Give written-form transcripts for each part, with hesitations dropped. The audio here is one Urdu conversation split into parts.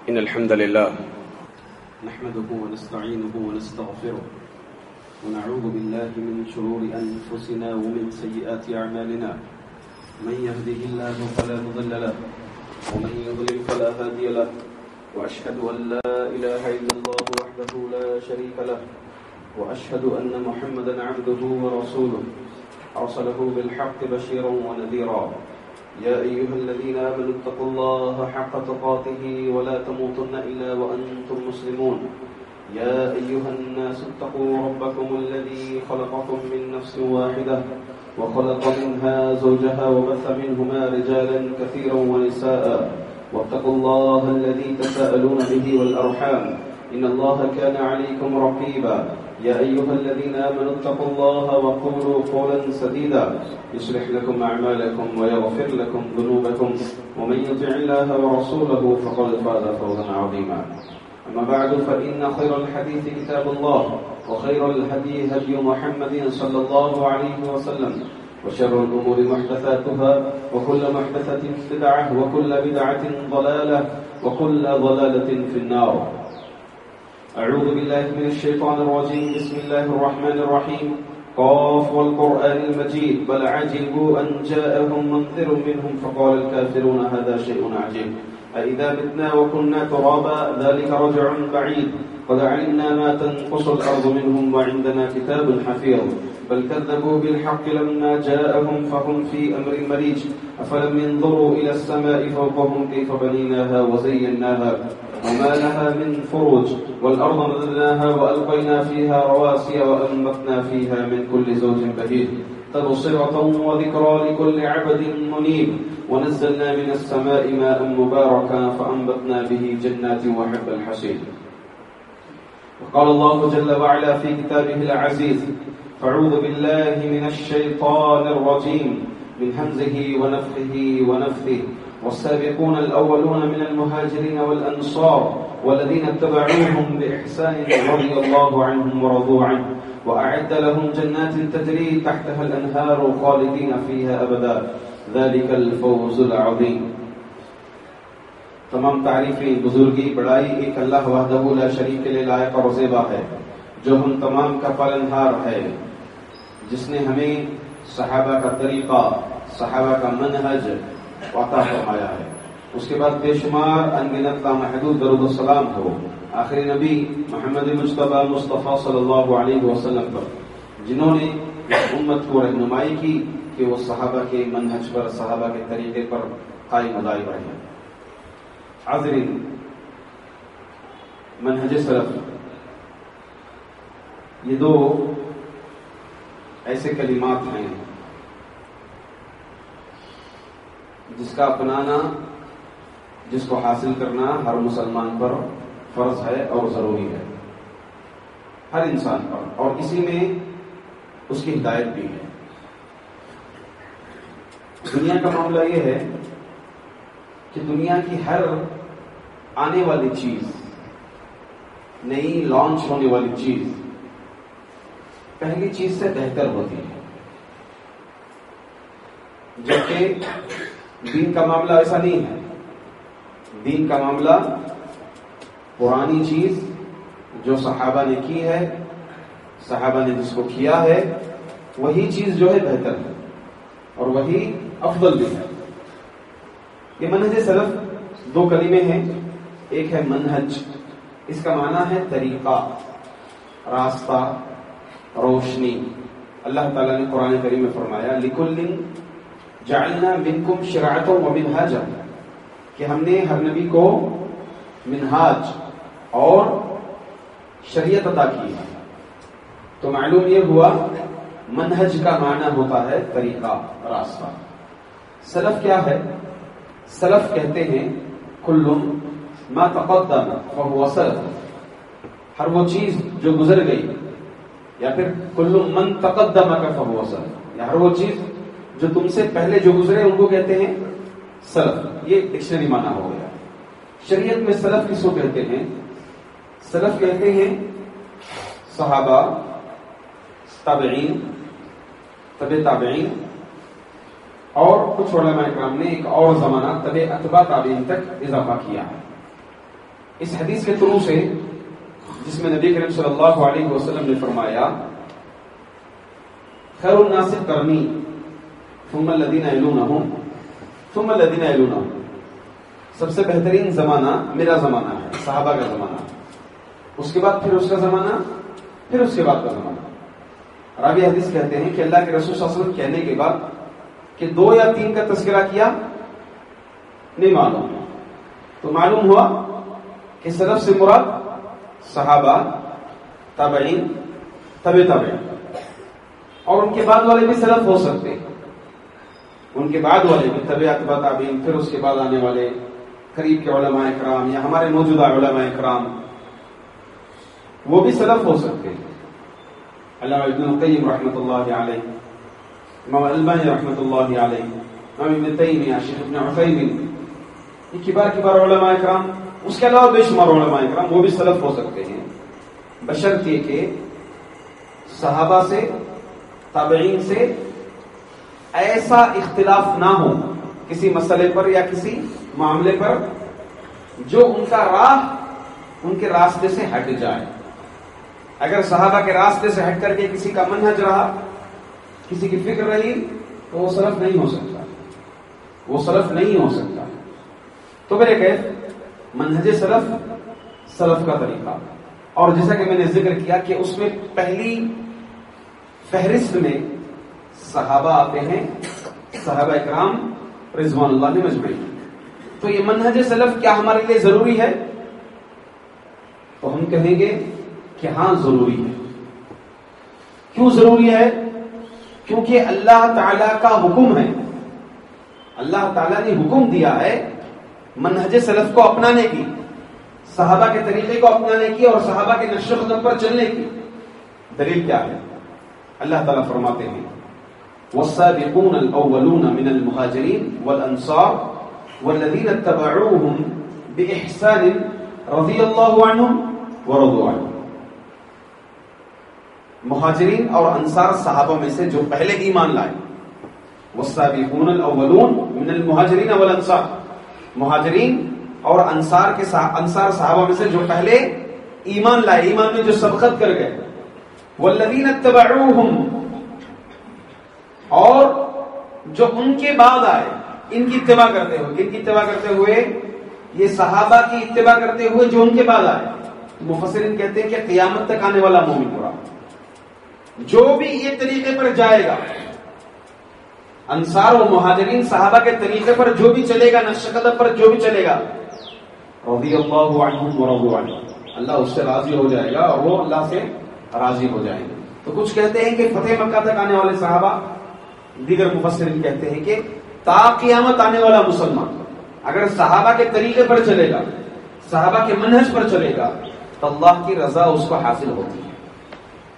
إن الحمد لله نحمده ونستعينه ونستغفره ونعوذ بالله من شرور أنفسنا ومن سيئات أعمالنا من يهده الله فلا مضل له ومن يضلل فلا هادي له وأشهد أن لا إله إلا الله وحده لا شريك له وأشهد أن محمدا عبده ورسوله أرسله بالحق بشيرا ونذيرا يا أيها الذين آمنوا اتقوا الله حق تقاته ولا تموتن إلا وأنتم مسلمون يا أيها الناس اتقوا ربكم الذي خلقكم من نفس واحدة وخلق منها زوجها وبث منهما رجالا كثيرا ونساء واتقوا الله الذي تساءلون به والأرحام إن الله كان عليكم رقيبا يا أيها الذين آمنوا اتقوا الله وقولوا قولا سديدا يصلح لكم أعمالكم ويغفر لكم ذنوبكم ومن يطع الله ورسوله فقد فاز فوزا عظيما أما بعد فإن خير الحديث كتاب الله وخير الهدي هدي محمد صلى الله عليه وسلم وشر الأمور محدثاتها وكل محدثة بدعة وكل بدعة ضلالة وكل ضلالة في النار أعوذ بالله من الشيطان الرجيم بسم الله الرحمن الرحيم قاف والقرآن المجيد بل عجبوا أن جاءهم منذر منهم فقال الكافرون هذا شيء عجيب أإذا متنا وكنا ترابا ذلك رجع بعيد قد علمنا ما تنقص الأرض منهم وعندنا كتاب حفيظ بل كذبوا بالحق لما جاءهم فهم في أمر مريج أفلم ينظروا إلى السماء فوقهم كيف بنيناها وزيناها وما لها من فروج والأرض مددناها وألقينا فيها رواسي وأنبتنا فيها من كل زوج بهيج تبصرة وذكرى لكل عبد منيب ونزلنا من السماء ماء مباركا فأنبتنا به جنات وحب الحصيد وقال الله جل وعلا في كتابه العزيز فاعوذ بالله من الشيطان الرجيم من همزه ونفخه ونفثه والسابقون الأولون من المهاجرين والأنصار والذين اتبعوهم بإحسان رضي الله عنهم ورضوا عنه وأعد لهم جنات تجري تحتها الأنهار خالدين فيها أبدا ذلك الفوز العظيم. تمام تعریفیں بزرگی بڑائی ایک اللہ وحدہ لا شریک کے لیے لائق اور زیبا ہے جو ہم تمام کا پالنہار ہے، جس نے ہمیں صحابہ کا طریقہ، صحابہ کا منہج عطا فرمایا ہے. اس کے بعد بے شمار انگنت لامحدود درود السلام ہو آخری نبی محمد مصطفیٰ صلی اللہ علیہ وسلم پر، جنہوں نے اس امت کو رہنمائی کی کہ وہ صحابہ کے منہج پر، صحابہ کے طریقے پر قائم دائم رہے. حاضرین، منہج سلف یہ دو ایسے کلمات ہیں جس کا اپنانا، جس کو حاصل کرنا ہر مسلمان پر فرض ہے اور ضروری ہے، ہر انسان پر، اور اسی میں اس کی ہدایت بھی ہے. دنیا کا معاملہ یہ ہے کہ دنیا کی ہر آنے والی چیز، نئی لانچ ہونے والی چیز پہلی چیز سے بہتر ہوتی ہے، جبکہ دین کا معاملہ ایسا نہیں ہے. دین کا معاملہ پرانی چیز جو صحابہ نے کی ہے، صحابہ نے جس کو کیا ہے، وہی چیز جو ہے بہتر ہے اور وہی افضل بھی ہے. یہ منہج سلف دو کلمے ہیں. ایک ہے منہج، اس کا معنی ہے طریقہ، راستہ، روشنی. اللہ تعالیٰ نے قرآن کریم میں فرمایا لِكُلٍّ جعلنا منکم شرعۃ ومنہاجا، کہ ہم نے ہر نبی کو منہاج اور شریعت عطا کی ہے. تو معلوم یہ ہوا منہج کا معنی ہوتا ہے طریقہ، راستہ. سلف کیا ہے؟ سلف کہتے ہیں کل ما تقدم فهو سلف، ہر وہ چیز جو گزر گئی، یا پھر کل من تقدمک فهو سلف، یا ہر وہ چیز جو تم سے پہلے جو گزرے ان کو کہتے ہیں سلف. یہ ڈکشنری معنی ہو گیا. شریعت میں سلف کس کو کہتے ہیں؟ سلف کہتے ہیں صحابہ، تابعین، تبع تابعین، اور کچھ علماء کرام نے ایک اور زمانہ تبع اتباع تابعین تک اضافہ کیا ہے. اس حدیث کے تھرو سے جس میں نبی کریم صلی اللہ علیہ وسلم نے فرمایا خیر الناس قرنی ثم الذین یلونہم ثم الذین یلونہم، سب سے بہترین زمانہ میرا زمانہ ہے، صحابہ کا زمانہ، اس کے بعد پھر اس کا زمانہ، پھر اس کے بعد کا زمانہ۔ راوی حدیث کہتے ہیں کہ اللہ کے رسول صلی اللہ علیہ وسلم کہنے کے بعد کہ 2 یا 3 کا تذکرہ کیا نہیں معلوم، تو معلوم ہوا کہ سلف سے مراد صحابہ، تابعین، تبع تابعین، اور ان کے بعد والے بھی سلف ہو سکتے ہیں، ان کے بعد والے بھی تبع اتباع تابعین، پھر اس کے بعد آنے والے قریب کے علماء اکرام یا ہمارے موجودہ علماء اکرام، وہ بھی سلف ہو سکتے ہیں۔ علامہ ابن القیم رحمۃ اللہ علیہ، امام البانی رحمۃ اللہ علیہ، امام ابن تیمیہ، شیخ ابن عثیمین، یہ کبار علماء اکرام، اس کے علاوہ بے شمار علماء اکرام، وہ بھی سلف ہو سکتے ہیں، بشرط یہ کہ صحابہ سے، تابعین سے ایسا اختلاف نہ ہو کسی مسئلے پر یا کسی معاملے پر جو ان کا راہ ان کے راستے سے ہٹ جائے۔ اگر صحابہ کے راستے سے ہٹ کر کے کسی کا منہج رہا، کسی کی فکر رہی، تو وہ سلف نہیں ہو سکتا، وہ سلف نہیں ہو سکتا۔ تو میرے کہتے منہج سلف، سلف کا طریقہ، اور جیسا کہ میں نے ذکر کیا کہ اس میں پہلی فہرست میں صحابہ آتے ہیں، صحابہ اکرام رضوان اللہ علیہم اجمعین۔ تو یہ منہج سلف کیا ہمارے لیے ضروری ہے؟ تو ہم کہیں گے کہ ہاں ضروری ہے۔ کیوں ضروری ہے؟ کیونکہ اللہ تعالی کا حکم ہے، اللہ تعالی نے حکم دیا ہے منہج سلف کو اپنانے کی، صحابہ کے طریقے کو اپنانے کی اور صحابہ کے نقش قدم پر چلنے کی۔ دلیل کیا ہے؟ اللہ تعالیٰ فرماتے ہیں والسابقون الاولون من المهاجرين والانصار والذين اتبعوهم باحسان رضي الله عنهم ورضوا عنه۔ مہاجرین اور انصار صحابہ میں سے جو پہلے ایمان لائے، والسابقون الاولون من المهاجرين والانصار، مہاجرین اور انصار صحابہ میں سے جو پہلے ایمان لائے، ایمان میں جو سبقت کر گئے، والذین اتبعوہم، اور جو ان کے بعد آئے، ان کی اتباع کرتے ہوئے، کن کی اتباع کرتے ہوئے؟ یہ صحابہ کی اتباع کرتے ہوئے جو ان کے بعد آئے۔ مفسرین کہتے ہیں کہ قیامت تک آنے والا مومن پورا جو بھی یہ طریقے پر جائے گا، انصار و مہاجرین صحابہ کے طریقے پر جو بھی چلے گا، نقش قدم پر جو بھی چلے گا، رضی اللہ عنہم ورضوا عنہ، اللہ اس سے راضی ہو جائے گا اور وہ اللہ سے راضی ہو جائیں گے۔ تو کچھ کہتے ہیں کہ فتح مکہ تک آنے والے صحابہ، دیگر مفسرین کہتے ہیں کہ تا قیامت آنے والا مسلمان اگر صحابہ کے طریقے پر چلے گا، صحابہ کے منہج پر چلے گا، تو اللہ کی رضا اس کو حاصل ہوتی ہے۔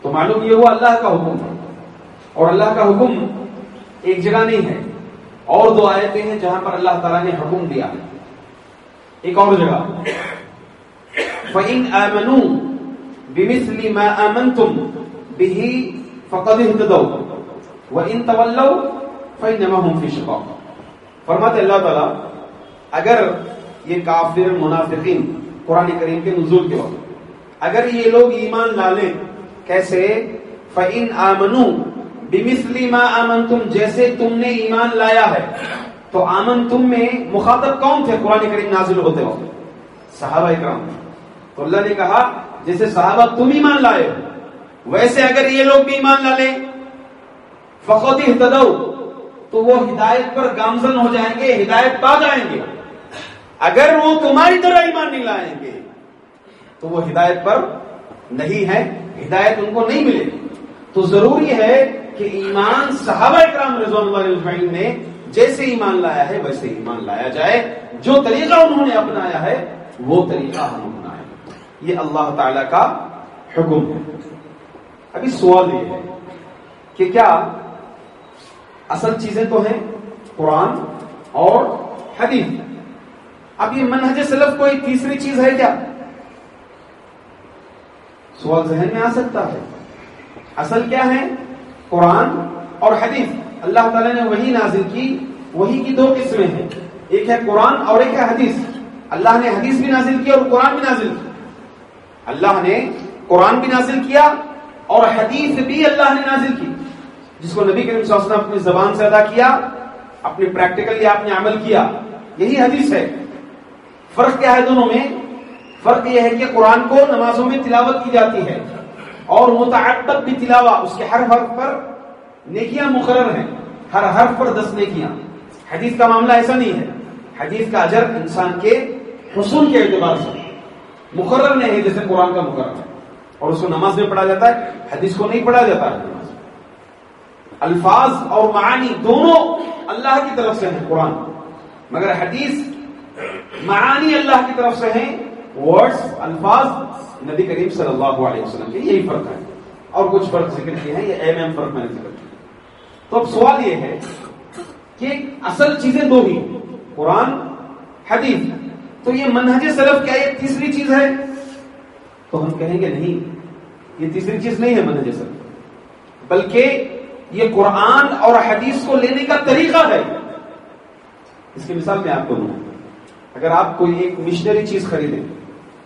تو معلوم یہ ہوا اللہ کا حکم ہے، اور اللہ کا حکم ایک جگہ نہیں ہے، اور 2 آیتیں ہیں جہاں پر اللہ تعالیٰ نے حکم دیا ہے۔ ایک اور جگہ فَإِنْ آمَنُوا بِمِثْلِ مَا آمَنْتُمْ بِهِ فَقَدِ اهْتَدَوْا وَإِنْ تَوَلَّوْا فَإِنَّمَا هُمْ فِي شِقَاقٍ۔ فرماتے اللہ تعالیٰ اگر یہ کافر منافقین قرآن کریم کے نزول کے وقت اگر یہ لوگ ایمان لا لیں، کیسے؟ فَإِنْ آمَنُوا بِمِثْلِ مَا آمَنْتُمْ، جیسے تم نے ایمان لایا ہے۔ تو آمنتم میں مخاطب کون تھے قرآن کریم نازل ہوتے وقت؟ صحابہ اکرام۔ تو اللہ نے کہا جیسے صحابہ تم ایمان لائے ہو، ویسے اگر یہ لوگ بھی ایمان لا لیں، فَقَدِ اهْتَدَوْا، تو وہ ہدایت پر گامزن ہو جائیں گے، ہدایت پا جائیں گے۔ اگر وہ تمہاری طرح ایمان نہیں لائیں گے تو وہ ہدایت پر نہیں ہے، ہدایت ان کو نہیں ملے گی۔ تو ضروری ہے کہ ایمان صحابہ اکرام رضوان اللہ علیہم اجمعین نے جیسے ایمان لایا ہے ویسے ایمان لایا جائے، جو طریقہ انہوں نے اپنایا ہے وہ طریقہ ہم اپنائیں، یہ اللہ تعالی کا حکم ہے۔ ابھی سوال یہ ہے کہ کیا اصل چیزیں تو ہیں قرآن اور حدیث، اب یہ منہج سلف کوئی تیسری چیز ہے کیا؟ سوال ذہن میں آ سکتا ہے۔ اصل کیا ہے؟ قرآن اور حدیث۔ اللہ تعالیٰ نے وحی نازل کی، وحی کی 2 قسمیں ہیں، ایک ہے قرآن اور ایک ہے حدیث۔ اللہ نے حدیث بھی نازل کی اور قرآن بھی نازل کیا. اللہ نے قرآن بھی نازل کیا اور حدیث بھی اللہ نے نازل کی, جس کو نبی کریم صلی اللہ علیہ وسلم اپنی زبان سے ادا کیا, اپنے پریکٹیکلی آپ نے عمل کیا, یہی حدیث ہے. فرق کیا ہے دونوں میں؟ فرق یہ ہے کہ قرآن کو نمازوں میں تلاوت کی جاتی ہے اور متعبد بھی تلاوت, اس کے ہر حرف پر نیکیاں مقرر ہیں, ہر حرف پر 10 نیکیاں. حدیث کا معاملہ ایسا نہیں ہے. حدیث کا اجر انسان کے حصول کے اعتبار سے مقرر نہیں ہے جیسے قرآن کا مقرر ہے, اور اس کو نماز میں پڑھا جاتا ہے, حدیث کو نہیں پڑھا جاتا ہے. نماز الفاظ اور معانی دونوں اللہ کی طرف سے ہیں قرآن, مگر حدیث معانی اللہ کی طرف سے ہیں, ورڈز الفاظ نبی کریم صلی اللہ علیہ وسلم کے. یہی فرق ہے, اور کچھ فرق ذکر کیے ہیں, یہ اہم فرق میں نے ذکر کیا. تو اب سوال یہ ہے کہ اصل چیزیں دو ہی, قرآن حدیث, تو یہ منہج سلف کیا یہ تیسری چیز ہے؟ تو ہم کہیں گے نہیں, یہ تیسری چیز نہیں ہے منہج سلف, بلکہ یہ قرآن اور حدیث کو لینے کا طریقہ ہے. اس کی مثال میں آپ کو دوں. اگر آپ کوئی ایک مشنری چیز خریدیں,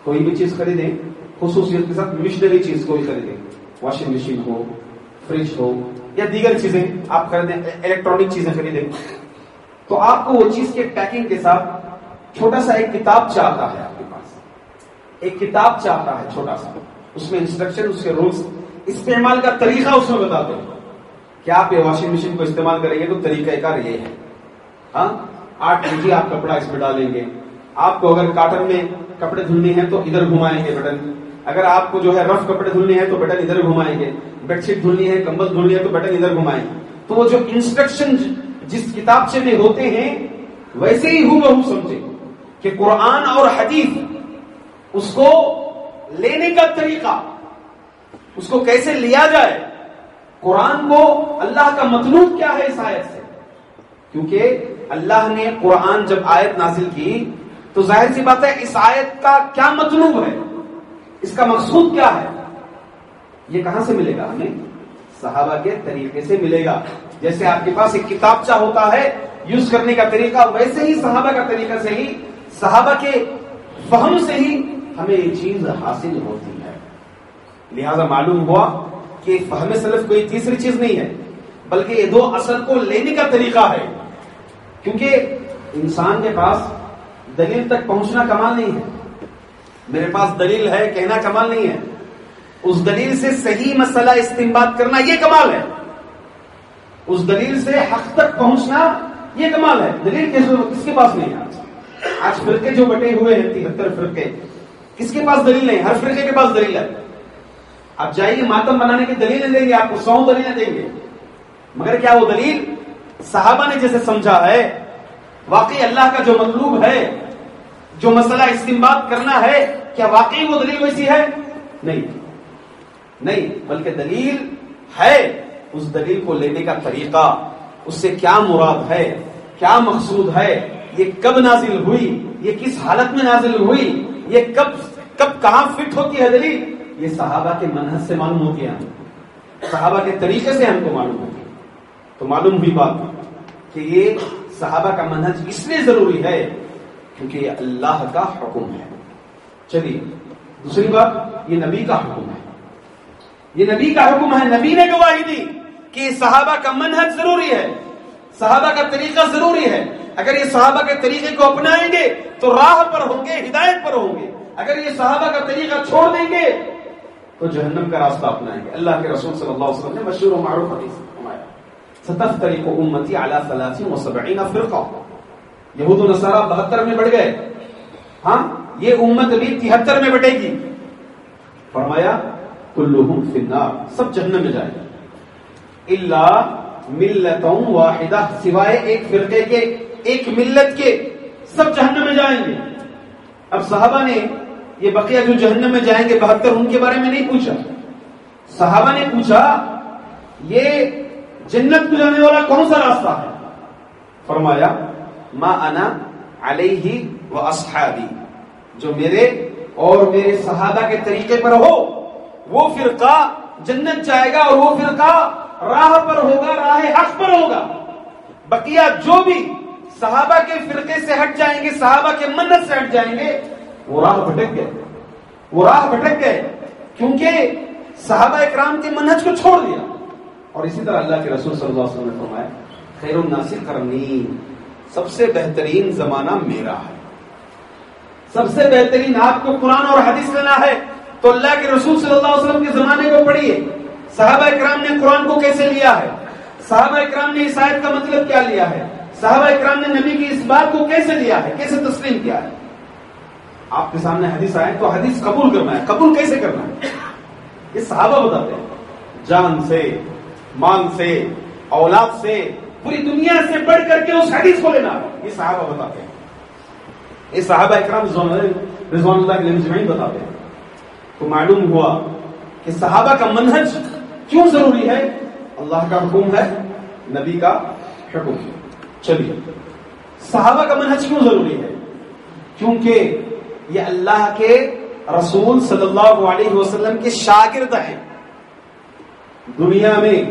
کوئی بھی چیز خریدیں, خصوصیت کے ساتھ مشنری چیز کوئی خریدیں, واشنگ مشین ہو, فریج ہو, یا دیگر چیزیں آپ خریدیں, الیکٹرانک چیزیں خریدیں, تو آپ کو وہ چیز کے پیکنگ کے ساتھ چھوٹا سا ایک کتاب چاہتا ہے. آپ کے پاس ایک کتاب چاہتا ہے چھوٹا سا, اس میں انسٹرکشن, اس کے رولز, استعمال کا طریقہ اس میں بتاتے ہیں کہ آپ یہ واشنگ مشین کو استعمال کریں گے تو طریقہ کار یہ ہے. ہاں 8 کیجی آپ کپڑا اس میں ڈالیں گے, آپ کو اگر کاٹن میں کپڑے دھلنے ہیں تو ادھر گھمائیں گے بٹن, اگر آپ کو جو ہے رف کپڑے دھلنے ہیں تو بٹن ادھر گھمائیں گے, بیڈ شیٹ دھلنی ہے, کمبل دھلنی ہے تو بٹن ادھر گھمائیں. تو وہ جو انسٹرکشن جس کتابچے میں ہوتے ہیں ویسے ہی ہو سمجھے کہ قرآن اور حدیث, اس کو لینے کا طریقہ, اس کو کیسے لیا جائے, قرآن کو اللہ کا مطلوب کیا ہے اس آیت سے. کیونکہ اللہ نے قرآن جب آیت نازل کی تو ظاہر سی بات ہے اس آیت کا کیا مطلوب ہے, اس کا مقصود کیا ہے, یہ کہاں سے ملے گا ہمیں؟ صحابہ کے طریقے سے ملے گا. جیسے آپ کے پاس ایک کتابچہ ہوتا ہے یوز کرنے کا طریقہ, ویسے ہی صحابہ کا طریقہ سے ہی, صحابہ کے فہم سے ہی ہمیں یہ چیز حاصل ہوتی ہے. لہذا معلوم ہوا کہ فہم سلف کوئی تیسری چیز نہیں ہے, بلکہ یہ دو اصل کو لینے کا طریقہ ہے. کیونکہ انسان کے پاس دلیل تک پہنچنا کمال نہیں ہے. میرے پاس دلیل ہے کہنا کمال نہیں ہے, اس دلیل سے صحیح مسئلہ استنباط کرنا یہ کمال ہے. اس دلیل سے حق تک پہنچنا یہ کمال ہے. دلیل کس کے پاس نہیں ہے؟ آج فرقے جو بٹے ہوئے ہیں 73 فرقے, کس کے پاس دلیل نہیں؟ ہر فرقے کے پاس دلیل ہے. آپ جائیے ماتم بنانے کی دلیلیں دیں گے, آپ کو 100 دلیلیں دیں گے, مگر کیا وہ دلیل صحابہ نے جیسے سمجھا ہے, واقعی اللہ کا جو مطلوب ہے, جو مسئلہ استنباط کرنا ہے, کیا واقعی وہ دلیل ویسی ہے؟ نہیں, بلکہ دلیل ہے, اس دلیل کو لینے کا طریقہ, اس سے کیا مراد ہے, کیا مقصود ہے, یہ کب نازل ہوئی, یہ کس حالت میں نازل ہوئی, یہ کب کہاں فٹ ہوتی ہے دلیل, یہ صحابہ کے منہج سے معلوم ہوتی ہے, صحابہ کے طریقے سے ہم کو معلوم ہوتی ہے. تو معلوم ہوئی بات کہ یہ صحابہ کا منہج اس لیے ضروری ہے کیونکہ یہ اللہ کا حکم ہے. چلیے دوسری بات, یہ نبی کا حکم ہے, یہ نبی کا حکم ہے. نبی نے گواہی دی کہ صحابہ کا منہج ضروری ہے, صحابہ کا طریقہ ضروری ہے. اگر یہ صحابہ کے طریقے کو اپنائیں گے تو راہ پر ہوں گے, ہدایت پر ہوں گے. اگر یہ صحابہ کا طریقہ چھوڑ دیں گے تو جہنم کا راستہ اپنائیں گے. اللہ کے رسول صلی اللہ علیہ وسلم نے مشہور و معروف حدیث فرمایا, ستفترق امتی علی 73 فرقہ. یہود و نصارہ 72 میں بڑھ گئے, ہاں یہ امت بھی 73 میں بٹے گی. فرمایا کلہم فی النار, سب جہنم میں جائیں گے, الا ملۃ واحدہ, سوائے ایک فرقے کے, ایک ملت کے, سب جہنم میں جائیں گے. اب صحابہ نے یہ بقیہ جو جہنم میں جائیں گے 72, ان کے بارے میں نہیں پوچھا. صحابہ نے پوچھا یہ جنت کو جانے والا کون سا راستہ ہے؟ فرمایا ما انا علیہ و اصحابی, جو میرے اور میرے صحابہ کے طریقے پر ہو وہ فرقہ جنت جائے گا, اور وہ فرقہ راہ پر ہوگا, راہ حق پر ہوگا. بقیہ جو بھی صحابہ کے فرقے سے ہٹ جائیں گے، صحابہ کے منہج سے ہٹ جائیں گے، وہ راہ بھٹک گئے کیونکہ صحابہ اکرام کے منہج کو چھوڑ دیا. اور اسی طرح اللہ کے رسول صلی اللہ علیہ وسلم نے فرمایا خیر الناس قرنی، سب سے بہترین زمانہ میرا ہے. سب سے بہترین آپ کو قرآن اور حدیث لینا ہے تو اللہ کے رسول صلی اللہ علیہ وسلم کے زمانے کو پڑھیے. صحابہ اکرام نے قرآن کو کیسے لیا ہے، صحابہ اکرام نے اس آیت کا مطلب کیا لیا ہے، صحابہ اکرام نے نبی کی اس بات کو کیسے لیا ہے، کیسے تسلیم کیا ہے. آپ کے سامنے حدیث آئے تو حدیث قبول کرنا ہے. قبول کیسے کرنا ہے یہ صحابہ بتاتے ہیں. جان سے، مان سے، اولاد سے، پوری دنیا سے بڑھ کر کے اس حدیث کو لینا ہے، یہ صحابہ بتاتے ہیں. یہ صحابہ اکرام رضوان اللہ علیہم اجمعین بتاتے ہیں. تو معلوم ہوا کہ صحابہ کا منہج کیوں ضروری ہے. اللہ کا حکم ہے، نبی کا حکم ہے. چلیے صحابہ کا منہج کیوں ضروری ہے؟ کیونکہ یہ اللہ کے رسول صلی اللہ علیہ وسلم کے شاگرد ہیں. دنیا میں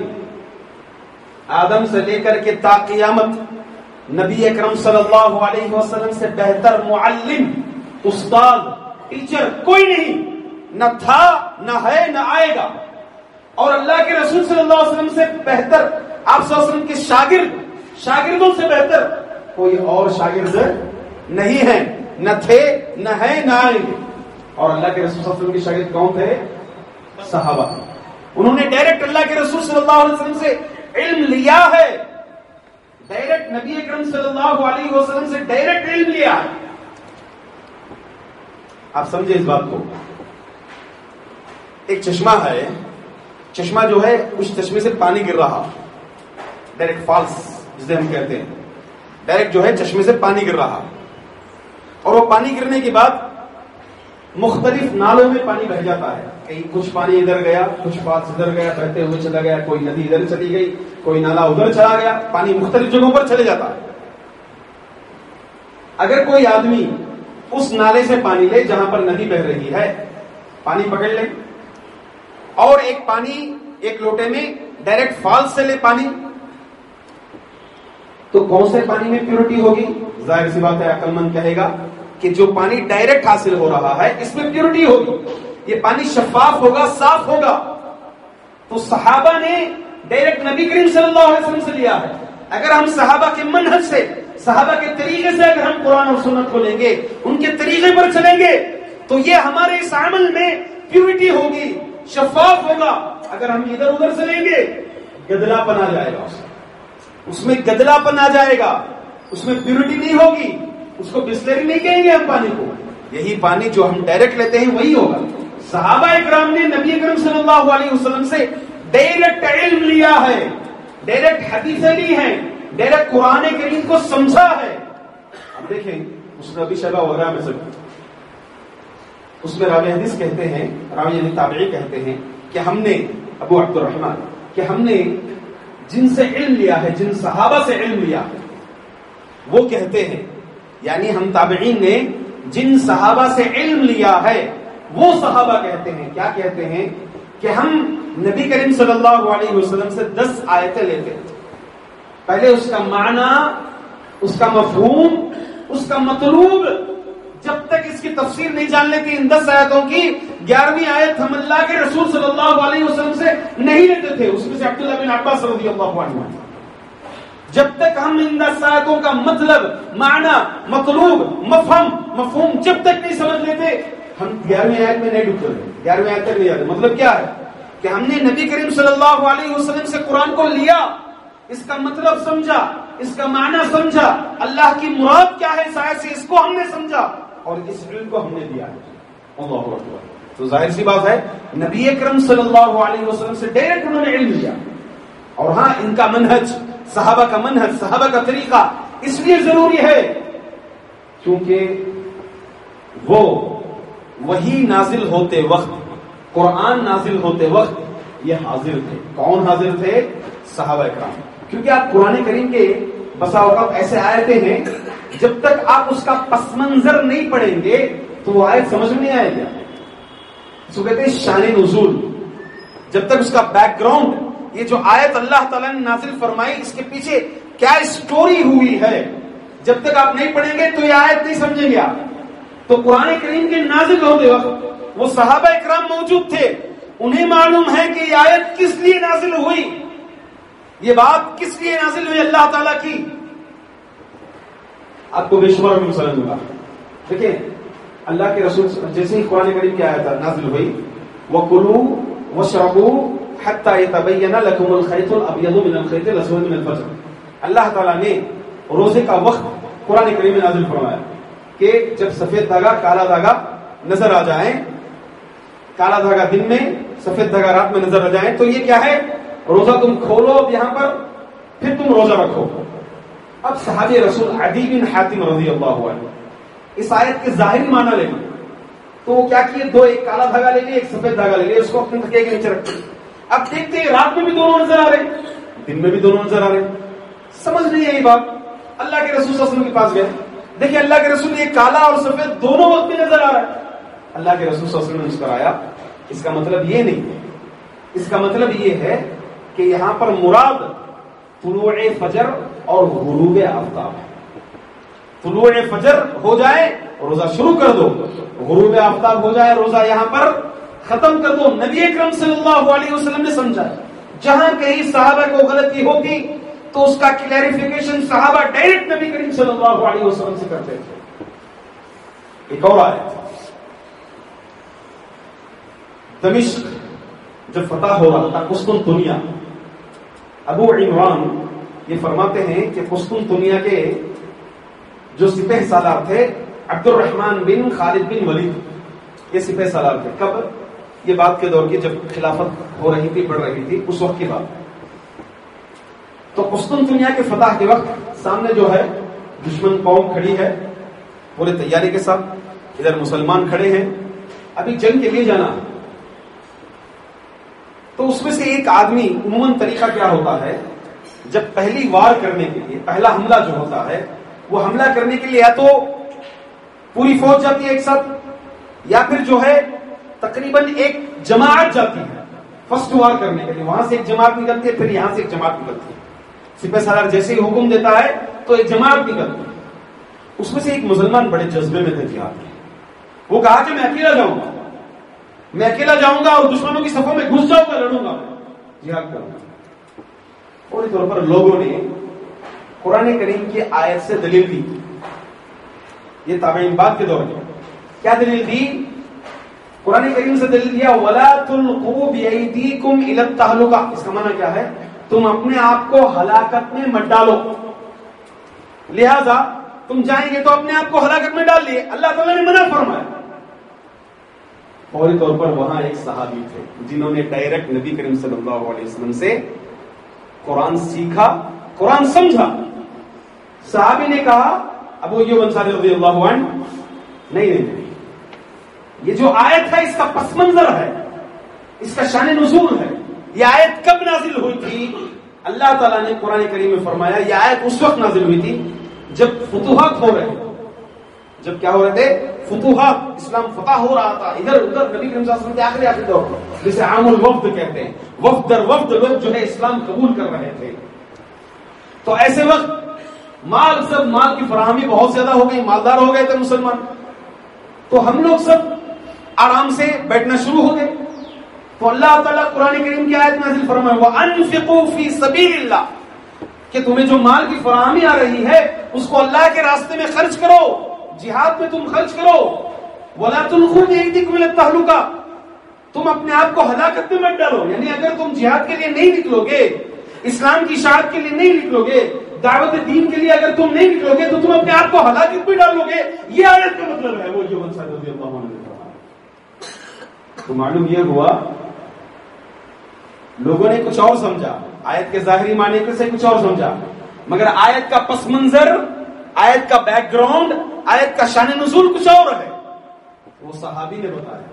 آدم سے لے کر کے تا قیامت نبی اکرم صلی اللہ علیہ وسلم سے بہتر معلم، استاد، ٹیچر کوئی نہیں، نہ تھا، نہ ہے، نہ آئے گا. اور اللہ کے رسول صلی اللہ علیہ وسلم سے بہتر، آپ صلی اللہ علیہ وسلم کے شاگردوں سے بہتر کوئی اور شاگرد نہیں ہے، نہ تھے، نہ ہے، نہ آئیں گے. اور اللہ کے رسول صلی اللہ علیہ وسلم کے شاگرد کون تھے؟ صحابہ. انہوں نے ڈائریکٹ اللہ کے رسول صلی اللہ علیہ وسلم سے علم لیا ہے، ڈائریکٹ نبی اکرم صلی اللہ علیہ وسلم سے ڈائریکٹ علم لیا ہے. آپ سمجھے اس بات کو. ایک چشمہ ہے، چشمہ جو ہے اس چشمے سے پانی گر رہا، ڈائریکٹ فالس جسے ہم کہتے ہیں، ڈائریکٹ جو ہے چشمے سے پانی گر رہا. اور وہ پانی گرنے کے بعد مختلف نالوں میں پانی بہ جاتا ہے. کہیں کچھ پانی ادھر گیا، کچھ فالس ادھر گیا، بہتے ہوئے چلا گیا، کوئی ندی ادھر چلی گئی، کوئی نالا ادھر چلا گیا. پانی مختلف جگہوں پر چلے جاتا ہے. اگر کوئی آدمی اس نالے سے پانی لے جہاں پر ندی بہ رہی ہے، پانی پکڑ لے، اور ایک لوٹے میں ڈائریکٹ فالس سے لے پانی، تو کون سے پانی میں پیورٹی ہوگی؟ ظاہر سی بات ہے عقل مند کہے گا کہ جو پانی ڈائریکٹ حاصل ہو رہا ہے اس میں پیورٹی ہوگی، یہ پانی شفاف ہوگا، صاف ہوگا. تو صحابہ نے ڈائریکٹ نبی کریم صلی اللہ علیہ وسلم سے لیا ہے. اگر ہم صحابہ کے منہج سے، صحابہ کے طریقے سے اگر ہم قرآن اور سنت کو لیں گے، ان کے طریقے پر چلیں گے، تو یہ ہمارے اس عمل میں پیورٹی ہوگی، شفاف ہوگا. اگر ہم ادھر ادھر سے لیں گے، گدلا پن آ جائے گا، اس میں گدلا پن آ جائے گا، اس میں پیورٹی نہیں ہوگی، اس کو بسلری نہیں کہیں گے ہم پانی کو. یہی پانی جو ہم ڈائریکٹ لیتے ہیں وہی ہوگا. صحابہ اکرام نے نبی اکرم صلی اللہ علیہ وسلم سے ڈائریکٹ علم لیا ہے، ڈائریکٹ حدیثیں لی ہیں، ڈائریکٹ قرآن کریم کو سمجھا ہے. اب دیکھیں اس نبی شبہ وغیرہ میں سے اس میں راوی حدیث کہتے ہیں، راوی یعنی تابعی کہتے ہیں کہ ہم نے، ابو عبد الرحمن، کہ ہم نے جن سے علم لیا ہے، جن صحابہ سے علم لیا ہے، وہ کہتے ہیں، یعنی ہم تابعین نے جن صحابہ سے علم لیا ہے وہ صحابہ کہتے ہیں، کیا کہتے ہیں کہ ہم نبی کریم صلی اللہ علیہ وسلم سے 10 آیتیں لیتے ہیں. پہلے اس کا معنی، اس کا مفہوم، اس کا مطلوب، جب تک اس کی تفسیر نہیں جان لیتے ان 10 آیتوں کی 11ویں آیت ہم اللہ کے رسول صلی اللہ علیہ وسلم سے نہیں لیتے تھے. اس میں سے عبداللہ بن عباس رضی اللہ عنہ، جب تک ہم ان 10 آیتوں کا مطلب، معنی، مطلوب، مفہوم جب تک نہیں سمجھ لیتے، ہم 11ویں آیت میں نہیں ڈوبتے ہیں، 11ویں آیت تک نہیں جاتے. مطلب کیا ہے کہ ہم نے نبی کریم صلی اللہ علیہ وسلم سے قرآن کو لیا، اس کا مطلب سمجھا، اس کا معنی سمجھا، اللہ کی مراد کیا ہے اس آیت سے اس کو ہم نے سمجھا، اور اس علم کو ہم نے دیا ہے. اللہ اکبر. تو ظاہر سی بات ہے نبی اکرم صلی اللہ علیہ وسلم سے ڈائریکٹ انہوں نے علم لیا. اور ہاں ان کا منہج، صحابہ کا منہج، صحابہ کا طریقہ اس لیے ضروری ہے کیونکہ وہ وحی نازل ہوتے وقت، قرآن نازل ہوتے وقت یہ حاضر تھے. کون حاضر تھے؟ صحابہ اکرام. کیونکہ آپ قرآن کریم کے بسا اوقات ایسے آیتیں ہیں جب تک آپ اس کا پس منظر نہیں پڑھیں گے تو وہ آیت سمجھ میں نہیں آئے گا. اس کو کہتے ہیں شان نزول. جب تک اس کا بیک گراؤنڈ، یہ جو آیت اللہ تعالیٰ نے نازل فرمائی اس کے پیچھے کیا اسٹوری ہوئی ہے، جب تک آپ نہیں پڑھیں گے تو یہ آیت نہیں سمجھیں گے آپ. تو قرآن کریم کے نازل ہوتے وقت وہ صحابہ اکرام موجود تھے, انہیں معلوم ہے کہ یہ آیت کس لیے نازل ہوئی, یہ بات کس لیے نازل ہوئی اللہ تعالیٰ کی. آپ کو بے شمار مثال دوں گا. دیکھیں اللہ کے رسول جیسے ہی قرآن کریم کی آیت نازل ہوئی, وَكُلُوا وَاشْرَبُوا حَتَّى يَتَبَيَّنَ لَكُمُ الْخَيْطُ الْأَبْيَضُ مِنَ الْخَيْطِ الْأَسْوَدِ مِنَ الْفَجْرِ. اللہ تعالیٰ نے روزے کا وقت قرآن کریم میں نازل فرمایا کہ جب سفید دھاگا کالا دھاگا نظر آ جائیں, کالا دھاگا دن میں سفید دھاگا رات میں نظر آ جائیں, تو یہ کیا ہے, روزہ تم کھولو اب یہاں پر, پھر تم روزہ رکھو. اب صحابی رسول عدی بن حاتم رضی اللہ عنہ اس آیت کے ظاہری معنی لیں تو وہ کیا کیے, دو, ایک کالا دھاگا لے لیے, ایک سفید دھاگا لے لیے, اس کو اپنے تکیے کے نیچے رکھتے. اب دیکھتے ہیں رات میں بھی دونوں نظر آ رہے, دن میں بھی دونوں نظر آ رہے. سمجھ نہیں آئی بات. اللہ کے رسول صلی اللہ علیہ وسلم کے پاس گئے, دیکھیں اللہ کے رسول یہ کالا اور سفید دونوں وقت میں نظر آ رہا ہے. اللہ کے رسول صلی اللہ علیہ وسلم نے مسکرایا. اس کا مطلب یہ نہیں ہے, اس کا مطلب یہ ہے کہ یہاں پر مراد طلوع فجر اور غروب آفتاب ہے. طلوع فجر ہو جائے روزہ شروع کر دو, غروب آفتاب ہو جائے روزہ یہاں پر ختم کر دو. نبی اکرم صلی اللہ علیہ وسلم نے سمجھا. جہاں کہیں صحابہ کو غلطی ہوتی تو اس کا کلیریفیکیشن صحابہ ڈائریکٹ نبی کریم صلی اللہ علیہ وسلم سے کرتے تھے. ایک اور آیت, دمشق جب فتح ہو رہا تھا, قسطنطنیہ, ابو عمران یہ فرماتے ہیں کہ قسطنطنیہ کے جو سپہ سالار تھے عبد الرحمن بن خالد بن ولید, یہ سپہ سالار تھے. کب, یہ بات کے دور کی جب خلافت ہو رہی تھی, بڑھ رہی تھی, اس وقت کی بات. تو قسطنطنیہ کے فتح کے وقت سامنے جو ہے دشمن قوم کھڑی ہے پورے تیاری کے ساتھ, ادھر مسلمان کھڑے ہیں, ابھی جنگ کے لیے جانا. تو اس میں سے ایک آدمی, عموماً طریقہ کیا ہوتا ہے, جب پہلی وار کرنے کے لیے, پہلا حملہ جو ہوتا ہے, وہ حملہ کرنے کے لیے یا تو پوری فوج جاتی ہے ایک ساتھ, یا پھر جو ہے تقریباً ایک جماعت جاتی ہے فرسٹ وار کرنے کے لیے. وہاں سے ایک جماعت نکلتی ہے, پھر یہاں سے ایک جماعت نکلتی ہے. سپہ سالار جیسے ہی حکم دیتا ہے تو ایک جماعت نکلتی ہے. اس میں سے ایک مسلمان بڑے جذبے میں تھے جہاد کے. وہ کہا کہ میں اکیلا جاؤں گا, میں اکیلا جاؤں گا اور دشمنوں کی صفوں میں گھس جاؤں گا, لڑوں گا, جہاد کروں گا. فوری طور پر لوگوں نے قرآن کریم کی آیت سے دلیل دی. یہ تابعین بعد کے دور میں کیا دلیل دی, قرآن کریم سے دلیل دیا, وَلَا تُلْقُوا بِأَيْدِيكُمْ إِلَى التَّهْلُكَةِ. اس کا معنی کیا ہے, تم اپنے آپ کو ہلاکت میں مت ڈالو, لہذا تم جائیں گے تو اپنے آپ کو ہلاکت میں ڈال لیے. اللہ تعالیٰ نے منع فرمایا. فوری طور پر وہاں ایک صحابی تھے جنہوں نے ڈائریکٹ نبی کریم صلی اللہ علیہ وسلم سے قرآن سیکھا, قرآن سمجھا. صحابی نے کہا, ابو ایوب انصاری رضی اللہ عنہ, نہیں, یہ جو آیت ہے اس کا پس منظر ہے, اس کا شان نزول ہے. یہ آیت کب نازل ہوئی تھی؟ اللہ تعالیٰ نے قرآن کریم میں فرمایا یہ آیت اس وقت نازل ہوئی تھی جب فتوحات ہو رہے تھے. جب کیا ہو رہے تھے, فتوحات, اسلام فتح ہو رہا تھا ادھر ادھر. نبی کریم صلی اللہ علیہ وسلم کے آخری دور جسے عام الوفد کہتے ہیں, وفد در وفد لوگ جو ہے اسلام قبول کر رہے تھے. تو ایسے وقت مال کی فراہمی بہت زیادہ ہو گئی, مالدار ہو گئے تھے مسلمان. تو ہم لوگ سب آرام سے بیٹھنا شروع ہو گئے. تو اللہ تعالیٰ قرآن کریم کی آیت نازل فرمائے, وَأَنفِقُوا فِي سَبِيلِ اللَّهِ, کہ تمہیں جو مال کی فراہمی آ رہی ہے اس کو اللہ کے راستے میں خرچ کرو, جہاد میں تم خرچ کرو. وَلَا تُلْقُوا بِأَيْدِيكُمْ إِلَى التَّهْلُكَةِ, تم اپنے آپ کو ہلاکت میں مت ڈالو. یعنی اگر تم جہاد کے لیے نہیں نکلو گے, اسلام کی اشاعت کے لیے نہیں نکلو گے, دعوت دین کے لیے اگر تم نہیں نکلو گے تو تم اپنے آپ کو ہلاکت میں ڈالو گے. یہ آیت کا مطلب ہے. وہ جو انصاری رضی اللہ عنہ نے کہا. تو معلوم یہ ہوا لوگوں نے کچھ اور سمجھا, آیت کے ظاہری معنی سے کچھ اور سمجھا, مگر آیت کا پس منظر, آیت کا بیک گراؤنڈ, آیت کا شان نزول کچھ اور ہے. وہ صحابی نے بتایا.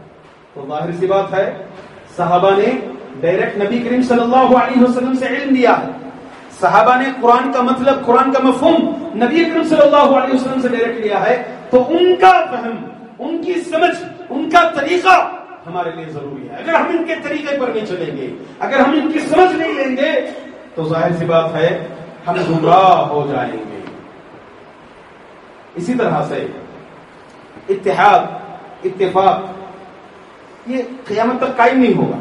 تو ظاہر سی بات ہے صحابہ نے ڈائریکٹ نبی کریم صلی اللہ علیہ وسلم سے علم دیا ہے. صحابہ نے قرآن کا مطلب, قرآن کا مفہوم نبی کریم صلی اللہ علیہ وسلم سے ڈائریکٹ لیا ہے. تو ان کا فہم, ان کی سمجھ, ان کا طریقہ ہمارے لیے ضروری ہے. اگر ہم ان کے طریقے پر نہیں چلیں گے, اگر ہم ان کی سمجھ نہیں لیں گے تو ظاہر سی بات ہے ہم گمراہ ہو جائیں گے. اسی طرح سے اتحاد اتفاق یہ قیامت تک قائم نہیں ہوگا.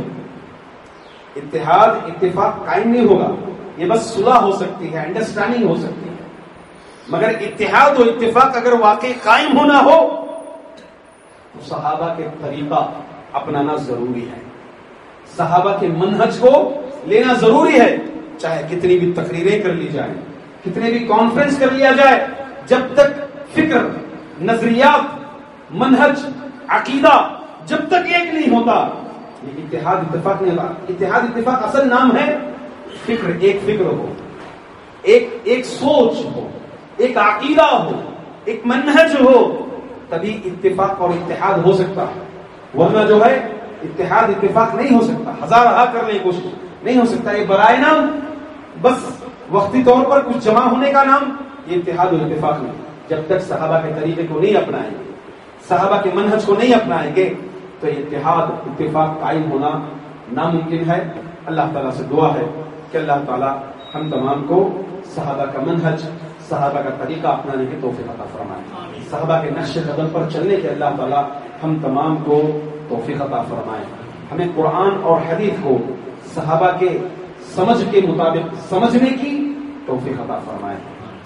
اتحاد اتفاق قائم نہیں ہوگا. یہ بس صلح ہو سکتی ہے, انڈرسٹینڈنگ ہو سکتی ہے, مگر اتحاد و اتفاق اگر واقعی قائم ہونا ہو تو صحابہ کے طریقہ اپنانا ضروری ہے, صحابہ کے منہج کو لینا ضروری ہے. چاہے کتنی بھی تقریریں کر لی جائیں, کتنے بھی کانفرنس کر لیا جائے, جب تک فکر, نظریات, منہج, عقیدہ جب تک ایک نہیں ہوتا یہ اتحاد اتفاق نہیں ہوتا. اتحاد اتفاق اصل نام ہے فکر, ایک فکر ہو, ایک سوچ ہو, ایک عقیدہ ہو, ایک منہج ہو, تبھی اتفاق اور اتحاد ہو سکتا ہے. ورنہ جو ہے اتحاد اتفاق نہیں ہو سکتا. ہزار رہا کرنے کی کوشش نہیں ہو سکتا. یہ برائے نام بس وقتی طور پر کچھ جمع ہونے کا نام, یہ اتحاد و اتفاق نہیں. جب تک صحابہ کے طریقے کو نہیں اپنائیں گے, صحابہ کے منہج کو نہیں اپنائیں گے تو یہ اتحاد اتفاق قائم ہونا ناممکن ہے. اللہ تعالیٰ سے دعا ہے کہ اللہ تعالیٰ ہم تمام کو صحابہ کا منہج, صحابہ کا طریقہ اپنانے کی توفیق عطا فرمائے. صحابہ کے نقش قدم پر چلنے کے اللہ تعالیٰ ہم تمام کو توفیق عطا فرمائے. ہمیں قرآن اور حدیث کو صحابہ کے سمجھ کے مطابق سمجھنے کی توفیق عطا فرمائے.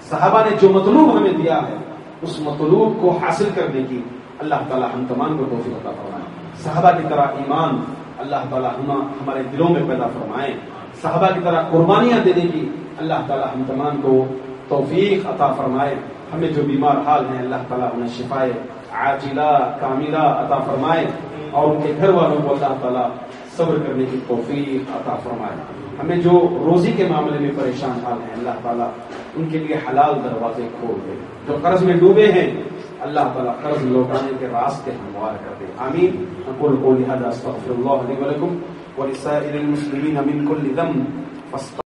صحابہ نے جو مطلوب ہمیں دیا ہے اس مطلوب کو حاصل کرنے کی اللہ تعالیٰ ہم تمام کو توفیق عطا فرمائے. صحابہ کی طرح ایمان اللہ تعالیٰ ہمارے دلوں میں پیدا فرمائے. صحابہ کی طرح قربانیاں دینے کی اللہ تعالیٰ ہم تمام کو توفیق عطا فرمائے. ہمیں جو بیمار حال ہیں اللہ تعالیٰ انہیں شفائے عاجلہ کاملہ عطا فرمائے, اور ان کے گھر والوں کو اللہ تعالیٰ صبر کرنے کی توفیق عطا فرمائے. ہمیں جو روزی کے معاملے میں پریشان حال ہیں اللہ تعالیٰ ان کے لیے حلال دروازے کھول دے. جو قرض میں ڈوبے ہیں اللہ تعالیٰ قرض لوٹانے کے راستے ہموار کر دے. آمین. اقول قولی ھذا استغفر اللہ لی ولکم ولسائر المسلمین من کل ذنب